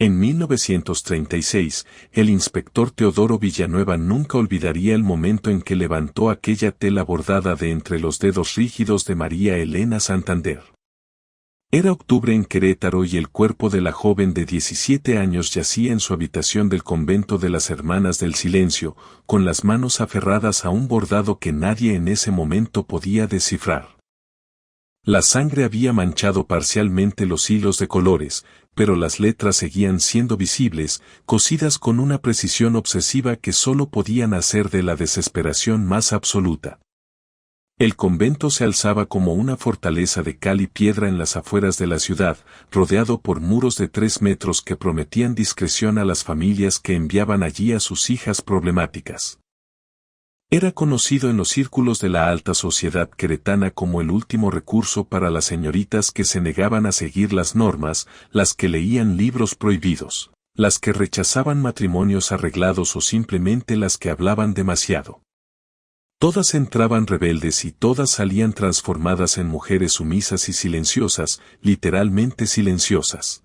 En 1936, el inspector Teodoro Villanueva nunca olvidaría el momento en que levantó aquella tela bordada de entre los dedos rígidos de María Elena Santander. Era octubre en Querétaro y el cuerpo de la joven de 17 años yacía en su habitación del convento de las Hermanas del Silencio, con las manos aferradas a un bordado que nadie en ese momento podía descifrar. La sangre había manchado parcialmente los hilos de colores, pero las letras seguían siendo visibles, cosidas con una precisión obsesiva que solo podía nacer de la desesperación más absoluta. El convento se alzaba como una fortaleza de cal y piedra en las afueras de la ciudad, rodeado por muros de 3 metros que prometían discreción a las familias que enviaban allí a sus hijas problemáticas. Era conocido en los círculos de la alta sociedad queretana como el último recurso para las señoritas que se negaban a seguir las normas, las que leían libros prohibidos, las que rechazaban matrimonios arreglados o simplemente las que hablaban demasiado. Todas entraban rebeldes y todas salían transformadas en mujeres sumisas y silenciosas, literalmente silenciosas.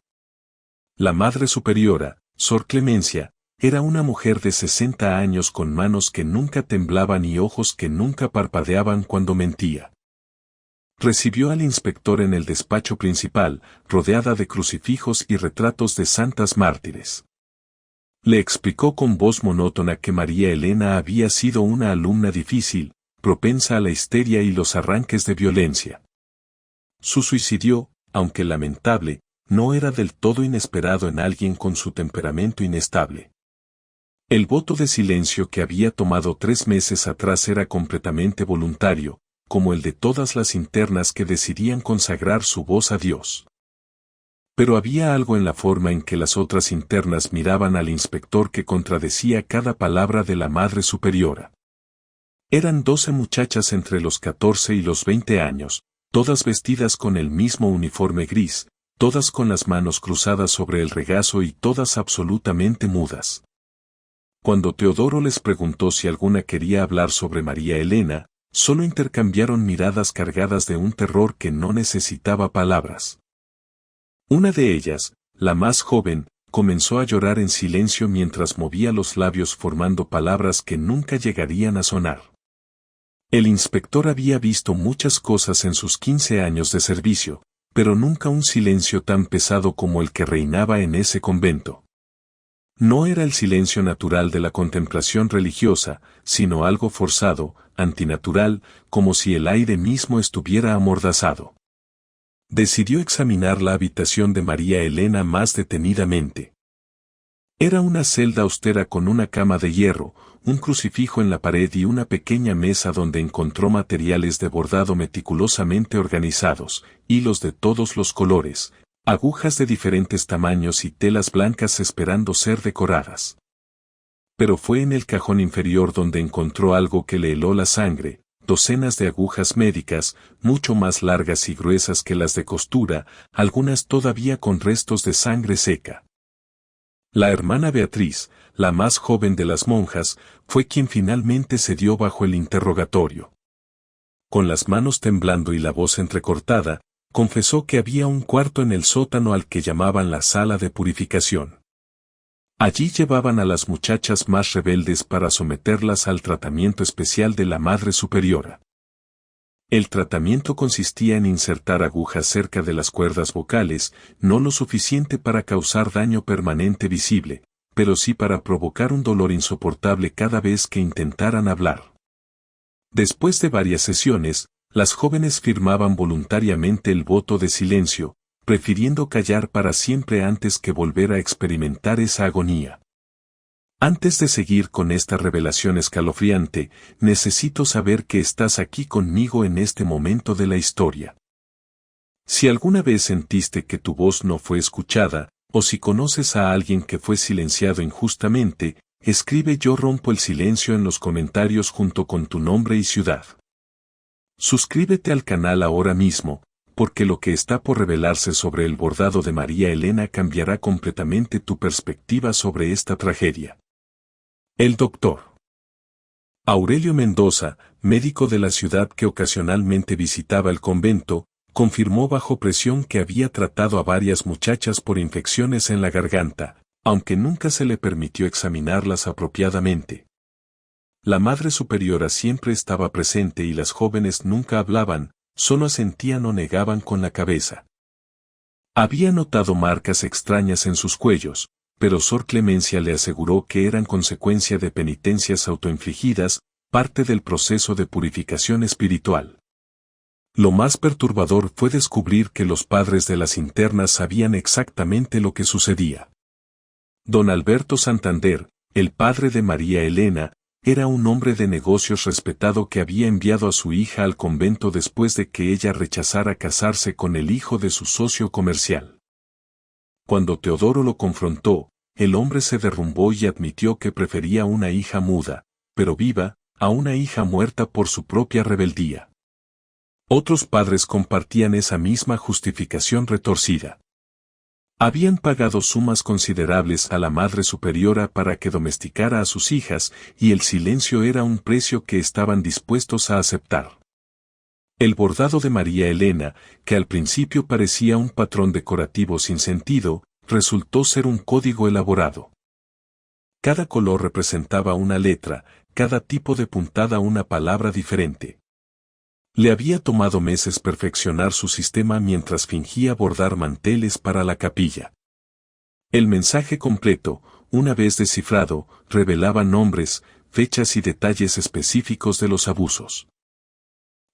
La Madre Superiora, Sor Clemencia, era una mujer de 60 años con manos que nunca temblaban y ojos que nunca parpadeaban cuando mentía. Recibió al inspector en el despacho principal, rodeada de crucifijos y retratos de santas mártires. Le explicó con voz monótona que María Elena había sido una alumna difícil, propensa a la histeria y los arranques de violencia. Su suicidio, aunque lamentable, no era del todo inesperado en alguien con su temperamento inestable. El voto de silencio que había tomado 3 meses atrás era completamente voluntario, como el de todas las internas que decidían consagrar su voz a Dios. Pero había algo en la forma en que las otras internas miraban al inspector que contradecía cada palabra de la Madre Superiora. Eran 12 muchachas entre los 14 y los 20 años, todas vestidas con el mismo uniforme gris, todas con las manos cruzadas sobre el regazo y todas absolutamente mudas. Cuando Teodoro les preguntó si alguna quería hablar sobre María Elena, solo intercambiaron miradas cargadas de un terror que no necesitaba palabras. Una de ellas, la más joven, comenzó a llorar en silencio mientras movía los labios formando palabras que nunca llegarían a sonar. El inspector había visto muchas cosas en sus 15 años de servicio, pero nunca un silencio tan pesado como el que reinaba en ese convento. No era el silencio natural de la contemplación religiosa, sino algo forzado, antinatural, como si el aire mismo estuviera amordazado. Decidió examinar la habitación de María Elena más detenidamente. Era una celda austera con una cama de hierro, un crucifijo en la pared y una pequeña mesa donde encontró materiales de bordado meticulosamente organizados, hilos de todos los colores, agujas de diferentes tamaños y telas blancas esperando ser decoradas. Pero fue en el cajón inferior donde encontró algo que le heló la sangre, docenas de agujas médicas, mucho más largas y gruesas que las de costura, algunas todavía con restos de sangre seca. La hermana Beatriz, la más joven de las monjas, fue quien finalmente cedió bajo el interrogatorio. Con las manos temblando y la voz entrecortada, confesó que había un cuarto en el sótano al que llamaban la sala de purificación. Allí llevaban a las muchachas más rebeldes para someterlas al tratamiento especial de la Madre Superiora. El tratamiento consistía en insertar agujas cerca de las cuerdas vocales, no lo suficiente para causar daño permanente visible, pero sí para provocar un dolor insoportable cada vez que intentaran hablar. Después de varias sesiones, las jóvenes firmaban voluntariamente el voto de silencio, prefiriendo callar para siempre antes que volver a experimentar esa agonía. Antes de seguir con esta revelación escalofriante, necesito saber que estás aquí conmigo en este momento de la historia. Si alguna vez sentiste que tu voz no fue escuchada, o si conoces a alguien que fue silenciado injustamente, escribe "Yo rompo el silencio" en los comentarios junto con tu nombre y ciudad. Suscríbete al canal ahora mismo, porque lo que está por revelarse sobre el bordado de María Elena cambiará completamente tu perspectiva sobre esta tragedia. El Dr. Aurelio Mendoza, médico de la ciudad que ocasionalmente visitaba el convento, confirmó bajo presión que había tratado a varias muchachas por infecciones en la garganta, aunque nunca se le permitió examinarlas apropiadamente. La Madre Superiora siempre estaba presente y las jóvenes nunca hablaban, solo asentían o negaban con la cabeza. Había notado marcas extrañas en sus cuellos, pero Sor Clemencia le aseguró que eran consecuencia de penitencias autoinfligidas, parte del proceso de purificación espiritual. Lo más perturbador fue descubrir que los padres de las internas sabían exactamente lo que sucedía. Don Alberto Santander, el padre de María Elena, era un hombre de negocios respetado que había enviado a su hija al convento después de que ella rechazara casarse con el hijo de su socio comercial. Cuando Teodoro lo confrontó, el hombre se derrumbó y admitió que prefería una hija muda, pero viva, a una hija muerta por su propia rebeldía. Otros padres compartían esa misma justificación retorcida. Habían pagado sumas considerables a la Madre Superiora para que domesticara a sus hijas, y el silencio era un precio que estaban dispuestos a aceptar. El bordado de María Elena, que al principio parecía un patrón decorativo sin sentido, resultó ser un código elaborado. Cada color representaba una letra, cada tipo de puntada una palabra diferente. Le había tomado meses perfeccionar su sistema mientras fingía bordar manteles para la capilla. El mensaje completo, una vez descifrado, revelaba nombres, fechas y detalles específicos de los abusos.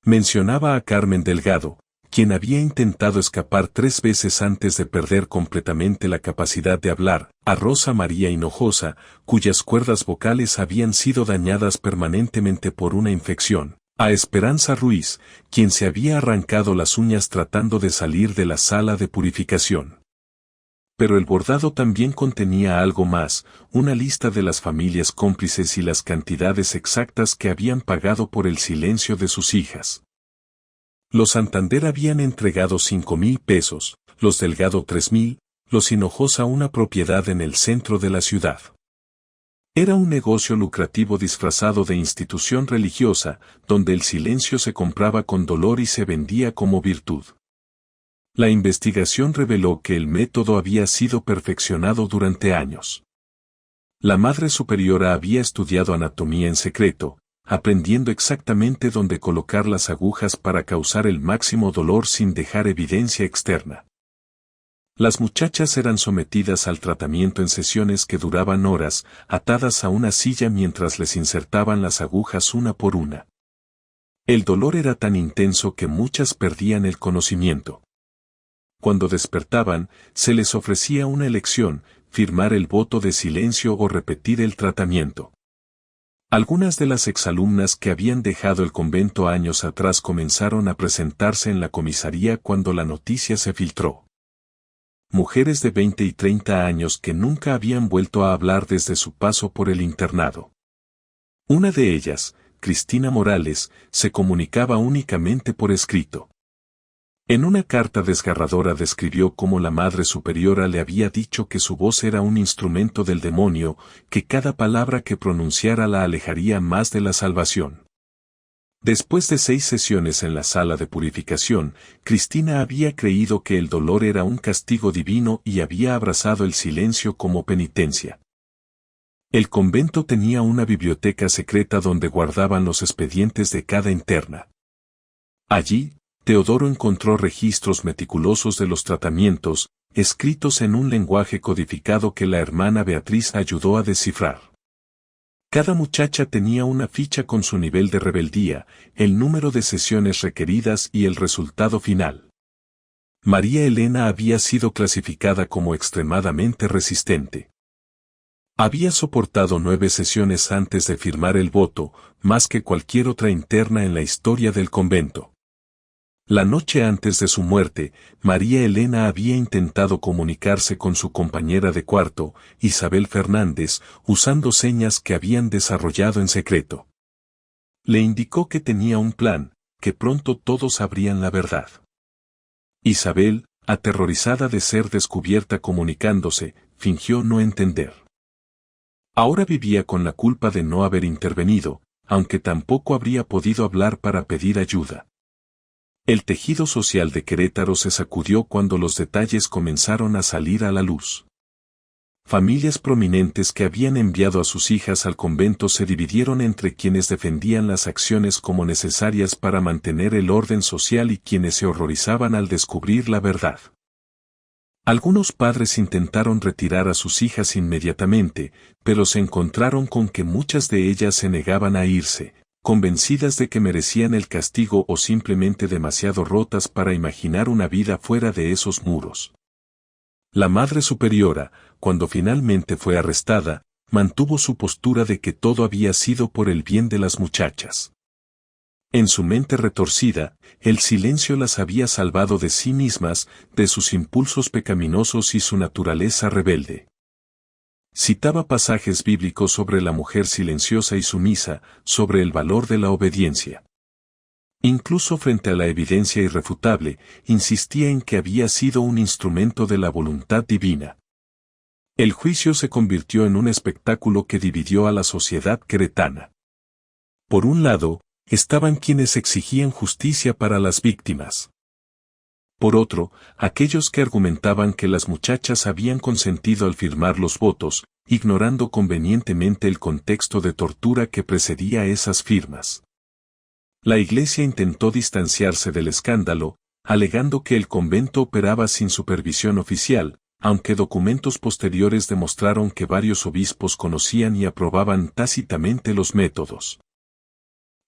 Mencionaba a Carmen Delgado, quien había intentado escapar 3 veces antes de perder completamente la capacidad de hablar, a Rosa María Hinojosa, cuyas cuerdas vocales habían sido dañadas permanentemente por una infección, a Esperanza Ruiz, quien se había arrancado las uñas tratando de salir de la sala de purificación. Pero el bordado también contenía algo más, una lista de las familias cómplices y las cantidades exactas que habían pagado por el silencio de sus hijas. Los Santander habían entregado 5,000 pesos, los Delgado 3,000, los Hinojosa una propiedad en el centro de la ciudad. Era un negocio lucrativo disfrazado de institución religiosa, donde el silencio se compraba con dolor y se vendía como virtud. La investigación reveló que el método había sido perfeccionado durante años. La Madre Superiora había estudiado anatomía en secreto, aprendiendo exactamente dónde colocar las agujas para causar el máximo dolor sin dejar evidencia externa. Las muchachas eran sometidas al tratamiento en sesiones que duraban horas, atadas a una silla mientras les insertaban las agujas una por una. El dolor era tan intenso que muchas perdían el conocimiento. Cuando despertaban, se les ofrecía una elección, firmar el voto de silencio o repetir el tratamiento. Algunas de las exalumnas que habían dejado el convento años atrás comenzaron a presentarse en la comisaría cuando la noticia se filtró. Mujeres de 20 y 30 años que nunca habían vuelto a hablar desde su paso por el internado. Una de ellas, Cristina Morales, se comunicaba únicamente por escrito. En una carta desgarradora describió cómo la Madre Superiora le había dicho que su voz era un instrumento del demonio, que cada palabra que pronunciara la alejaría más de la salvación. Después de 6 sesiones en la sala de purificación, Cristina había creído que el dolor era un castigo divino y había abrazado el silencio como penitencia. El convento tenía una biblioteca secreta donde guardaban los expedientes de cada interna. Allí, Teodoro encontró registros meticulosos de los tratamientos, escritos en un lenguaje codificado que la hermana Beatriz ayudó a descifrar. Cada muchacha tenía una ficha con su nivel de rebeldía, el número de sesiones requeridas y el resultado final. María Elena había sido clasificada como extremadamente resistente. Había soportado 9 sesiones antes de firmar el voto, más que cualquier otra interna en la historia del convento. La noche antes de su muerte, María Elena había intentado comunicarse con su compañera de cuarto, Isabel Fernández, usando señas que habían desarrollado en secreto. Le indicó que tenía un plan, que pronto todos sabrían la verdad. Isabel, aterrorizada de ser descubierta comunicándose, fingió no entender. Ahora vivía con la culpa de no haber intervenido, aunque tampoco habría podido hablar para pedir ayuda. El tejido social de Querétaro se sacudió cuando los detalles comenzaron a salir a la luz. Familias prominentes que habían enviado a sus hijas al convento se dividieron entre quienes defendían las acciones como necesarias para mantener el orden social y quienes se horrorizaban al descubrir la verdad. Algunos padres intentaron retirar a sus hijas inmediatamente, pero se encontraron con que muchas de ellas se negaban a irse, convencidas de que merecían el castigo o simplemente demasiado rotas para imaginar una vida fuera de esos muros. La Madre Superiora, cuando finalmente fue arrestada, mantuvo su postura de que todo había sido por el bien de las muchachas. En su mente retorcida, el silencio las había salvado de sí mismas, de sus impulsos pecaminosos y su naturaleza rebelde. Citaba pasajes bíblicos sobre la mujer silenciosa y sumisa, sobre el valor de la obediencia. Incluso frente a la evidencia irrefutable, insistía en que había sido un instrumento de la voluntad divina. El juicio se convirtió en un espectáculo que dividió a la sociedad queretana. Por un lado, estaban quienes exigían justicia para las víctimas. Por otro, aquellos que argumentaban que las muchachas habían consentido al firmar los votos, ignorando convenientemente el contexto de tortura que precedía esas firmas. La Iglesia intentó distanciarse del escándalo, alegando que el convento operaba sin supervisión oficial, aunque documentos posteriores demostraron que varios obispos conocían y aprobaban tácitamente los métodos.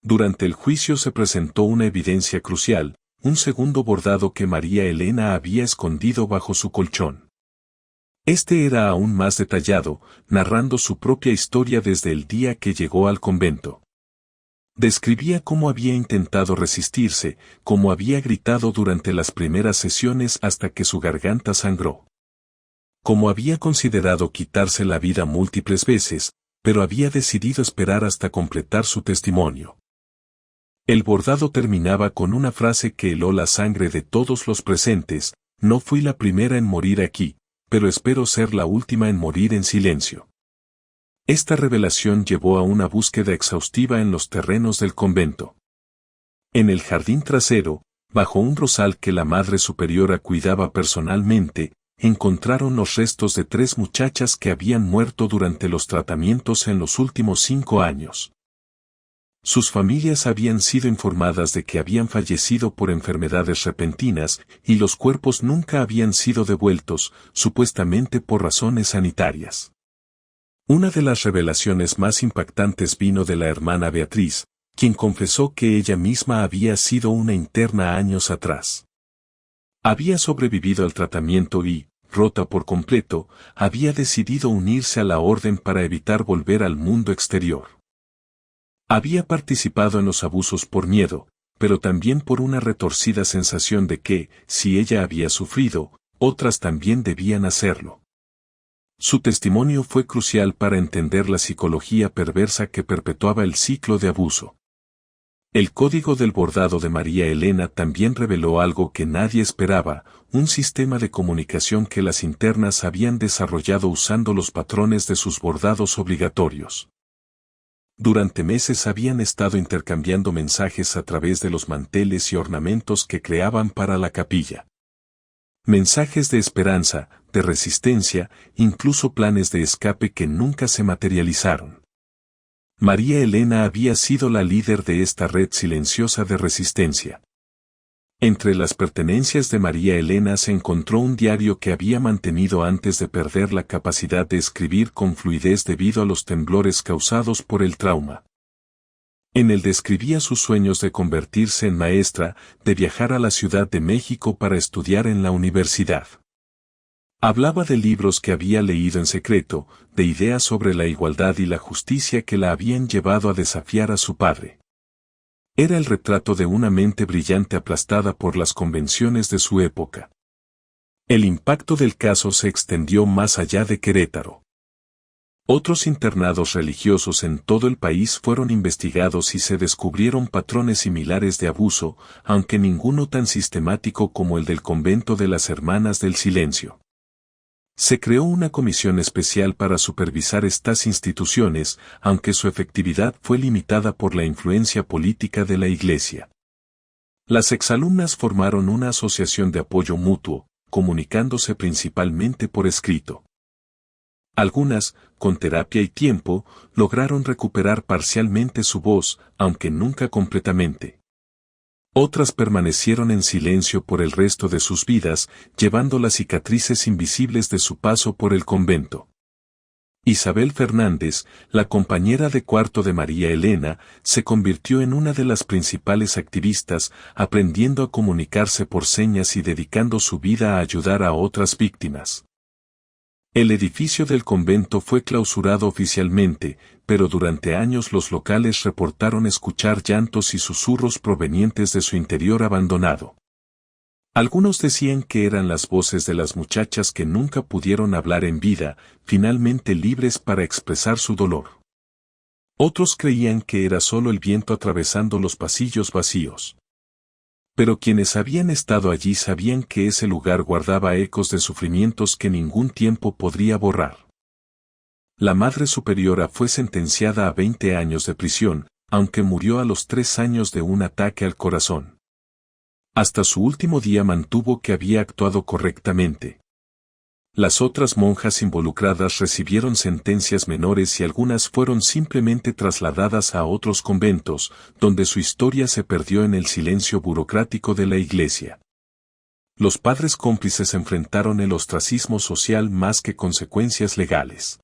Durante el juicio se presentó una evidencia crucial, un segundo bordado que María Elena había escondido bajo su colchón. Este era aún más detallado, narrando su propia historia desde el día que llegó al convento. Describía cómo había intentado resistirse, cómo había gritado durante las primeras sesiones hasta que su garganta sangró. Cómo había considerado quitarse la vida múltiples veces, pero había decidido esperar hasta completar su testimonio. El bordado terminaba con una frase que heló la sangre de todos los presentes: no fui la primera en morir aquí, pero espero ser la última en morir en silencio. Esta revelación llevó a una búsqueda exhaustiva en los terrenos del convento. En el jardín trasero, bajo un rosal que la Madre Superiora cuidaba personalmente, encontraron los restos de 3 muchachas que habían muerto durante los tratamientos en los últimos 5 años. Sus familias habían sido informadas de que habían fallecido por enfermedades repentinas, y los cuerpos nunca habían sido devueltos, supuestamente por razones sanitarias. Una de las revelaciones más impactantes vino de la hermana Beatriz, quien confesó que ella misma había sido una interna años atrás. Había sobrevivido al tratamiento y, rota por completo, había decidido unirse a la orden para evitar volver al mundo exterior. Había participado en los abusos por miedo, pero también por una retorcida sensación de que, si ella había sufrido, otras también debían hacerlo. Su testimonio fue crucial para entender la psicología perversa que perpetuaba el ciclo de abuso. El código del bordado de María Elena también reveló algo que nadie esperaba: un sistema de comunicación que las internas habían desarrollado usando los patrones de sus bordados obligatorios. Durante meses habían estado intercambiando mensajes a través de los manteles y ornamentos que creaban para la capilla. Mensajes de esperanza, de resistencia, incluso planes de escape que nunca se materializaron. María Elena había sido la líder de esta red silenciosa de resistencia. Entre las pertenencias de María Elena se encontró un diario que había mantenido antes de perder la capacidad de escribir con fluidez debido a los temblores causados por el trauma. En él describía sus sueños de convertirse en maestra, de viajar a la Ciudad de México para estudiar en la universidad. Hablaba de libros que había leído en secreto, de ideas sobre la igualdad y la justicia que la habían llevado a desafiar a su padre. Era el retrato de una mente brillante aplastada por las convenciones de su época. El impacto del caso se extendió más allá de Querétaro. Otros internados religiosos en todo el país fueron investigados y se descubrieron patrones similares de abuso, aunque ninguno tan sistemático como el del convento de las Hermanas del Silencio. Se creó una comisión especial para supervisar estas instituciones, aunque su efectividad fue limitada por la influencia política de la Iglesia. Las exalumnas formaron una asociación de apoyo mutuo, comunicándose principalmente por escrito. Algunas, con terapia y tiempo, lograron recuperar parcialmente su voz, aunque nunca completamente. Otras permanecieron en silencio por el resto de sus vidas, llevando las cicatrices invisibles de su paso por el convento. Isabel Fernández, la compañera de cuarto de María Elena, se convirtió en una de las principales activistas, aprendiendo a comunicarse por señas y dedicando su vida a ayudar a otras víctimas. El edificio del convento fue clausurado oficialmente, pero durante años los locales reportaron escuchar llantos y susurros provenientes de su interior abandonado. Algunos decían que eran las voces de las muchachas que nunca pudieron hablar en vida, finalmente libres para expresar su dolor. Otros creían que era solo el viento atravesando los pasillos vacíos. Pero quienes habían estado allí sabían que ese lugar guardaba ecos de sufrimientos que ningún tiempo podría borrar. La Madre Superiora fue sentenciada a 20 años de prisión, aunque murió a los 3 años de un ataque al corazón. Hasta su último día mantuvo que había actuado correctamente. Las otras monjas involucradas recibieron sentencias menores y algunas fueron simplemente trasladadas a otros conventos, donde su historia se perdió en el silencio burocrático de la Iglesia. Los padres cómplices enfrentaron el ostracismo social más que consecuencias legales.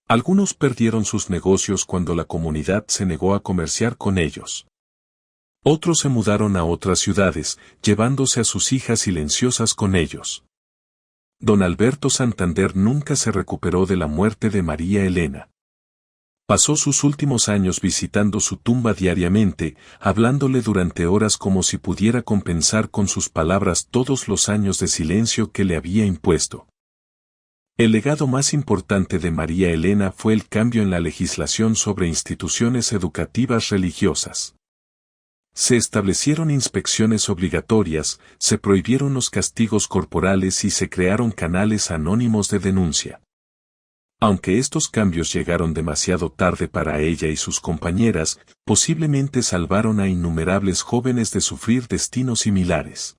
Algunos perdieron sus negocios cuando la comunidad se negó a comerciar con ellos. Otros se mudaron a otras ciudades, llevándose a sus hijas silenciosas con ellos. Don Alberto Santander nunca se recuperó de la muerte de María Elena. Pasó sus últimos años visitando su tumba diariamente, hablándole durante horas como si pudiera compensar con sus palabras todos los años de silencio que le había impuesto. El legado más importante de María Elena fue el cambio en la legislación sobre instituciones educativas religiosas. Se establecieron inspecciones obligatorias, se prohibieron los castigos corporales y se crearon canales anónimos de denuncia. Aunque estos cambios llegaron demasiado tarde para ella y sus compañeras, posiblemente salvaron a innumerables jóvenes de sufrir destinos similares.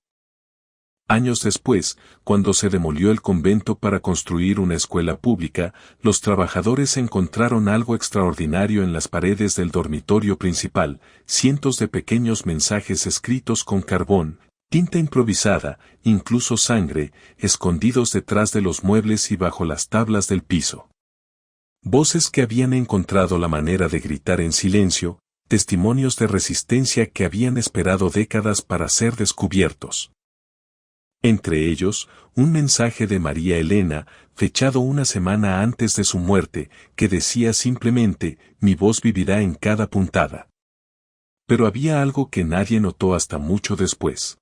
Años después, cuando se demolió el convento para construir una escuela pública, los trabajadores encontraron algo extraordinario en las paredes del dormitorio principal: cientos de pequeños mensajes escritos con carbón, tinta improvisada, incluso sangre, escondidos detrás de los muebles y bajo las tablas del piso. Voces que habían encontrado la manera de gritar en silencio, testimonios de resistencia que habían esperado décadas para ser descubiertos. Entre ellos, un mensaje de María Elena, fechado una semana antes de su muerte, que decía simplemente: «Mi voz vivirá en cada puntada». Pero había algo que nadie notó hasta mucho después.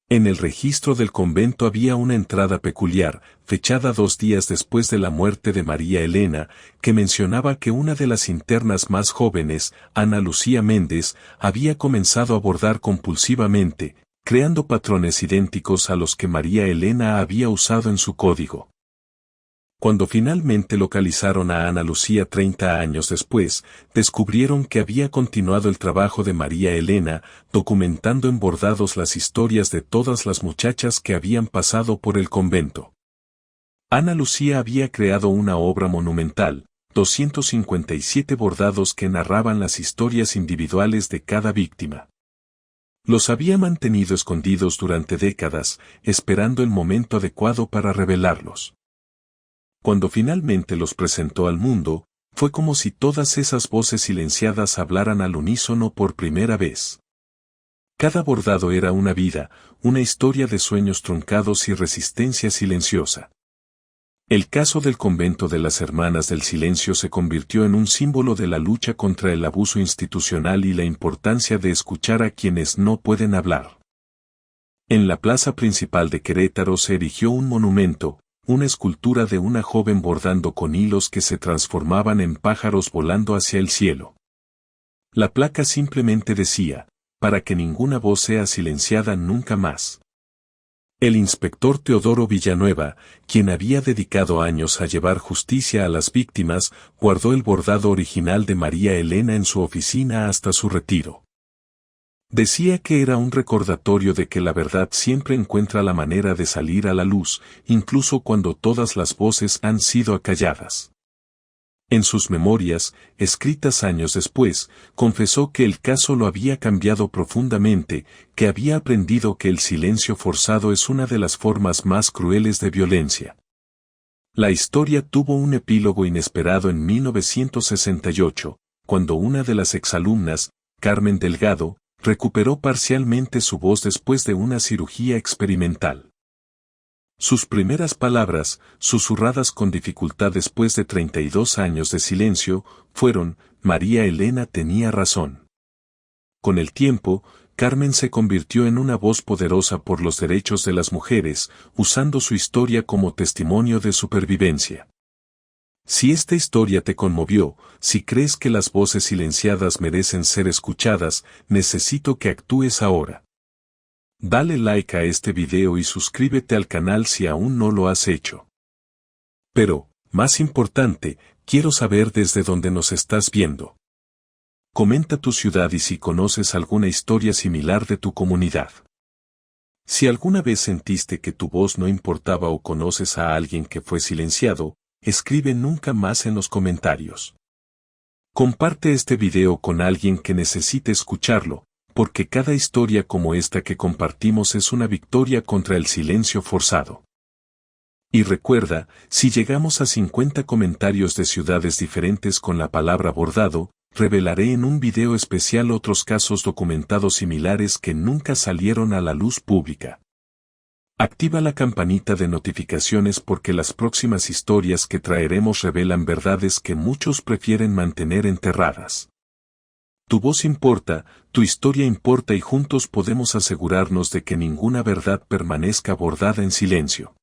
En el registro del convento había una entrada peculiar, fechada 2 días después de la muerte de María Elena, que mencionaba que una de las internas más jóvenes, Ana Lucía Méndez, había comenzado a bordar compulsivamente, creando patrones idénticos a los que María Elena había usado en su código. Cuando finalmente localizaron a Ana Lucía 30 años después, descubrieron que había continuado el trabajo de María Elena, documentando en bordados las historias de todas las muchachas que habían pasado por el convento. Ana Lucía había creado una obra monumental, 257 bordados que narraban las historias individuales de cada víctima. Los había mantenido escondidos durante décadas, esperando el momento adecuado para revelarlos. Cuando finalmente los presentó al mundo, fue como si todas esas voces silenciadas hablaran al unísono por primera vez. Cada bordado era una vida, una historia de sueños truncados y resistencia silenciosa. El caso del convento de las Hermanas del Silencio se convirtió en un símbolo de la lucha contra el abuso institucional y la importancia de escuchar a quienes no pueden hablar. En la plaza principal de Querétaro se erigió un monumento, una escultura de una joven bordando con hilos que se transformaban en pájaros volando hacia el cielo. La placa simplemente decía: «Para que ninguna voz sea silenciada nunca más». El inspector Teodoro Villanueva, quien había dedicado años a llevar justicia a las víctimas, guardó el bordado original de María Elena en su oficina hasta su retiro. Decía que era un recordatorio de que la verdad siempre encuentra la manera de salir a la luz, incluso cuando todas las voces han sido acalladas. En sus memorias, escritas años después, confesó que el caso lo había cambiado profundamente, que había aprendido que el silencio forzado es una de las formas más crueles de violencia. La historia tuvo un epílogo inesperado en 1968, cuando una de las exalumnas, Carmen Delgado, recuperó parcialmente su voz después de una cirugía experimental. Sus primeras palabras, susurradas con dificultad después de 32 años de silencio, fueron: María Elena tenía razón. Con el tiempo, Carmen se convirtió en una voz poderosa por los derechos de las mujeres, usando su historia como testimonio de supervivencia. Si esta historia te conmovió, si crees que las voces silenciadas merecen ser escuchadas, necesito que actúes ahora. Dale like a este video y suscríbete al canal si aún no lo has hecho. Pero, más importante, quiero saber desde dónde nos estás viendo. Comenta tu ciudad y si conoces alguna historia similar de tu comunidad. Si alguna vez sentiste que tu voz no importaba o conoces a alguien que fue silenciado, escribe nunca más en los comentarios. Comparte este video con alguien que necesite escucharlo, porque cada historia como esta que compartimos es una victoria contra el silencio forzado. Y recuerda, si llegamos a 50 comentarios de ciudades diferentes con la palabra bordado, revelaré en un video especial otros casos documentados similares que nunca salieron a la luz pública. Activa la campanita de notificaciones porque las próximas historias que traeremos revelan verdades que muchos prefieren mantener enterradas. Tu voz importa, tu historia importa y juntos podemos asegurarnos de que ninguna verdad permanezca bordada en silencio.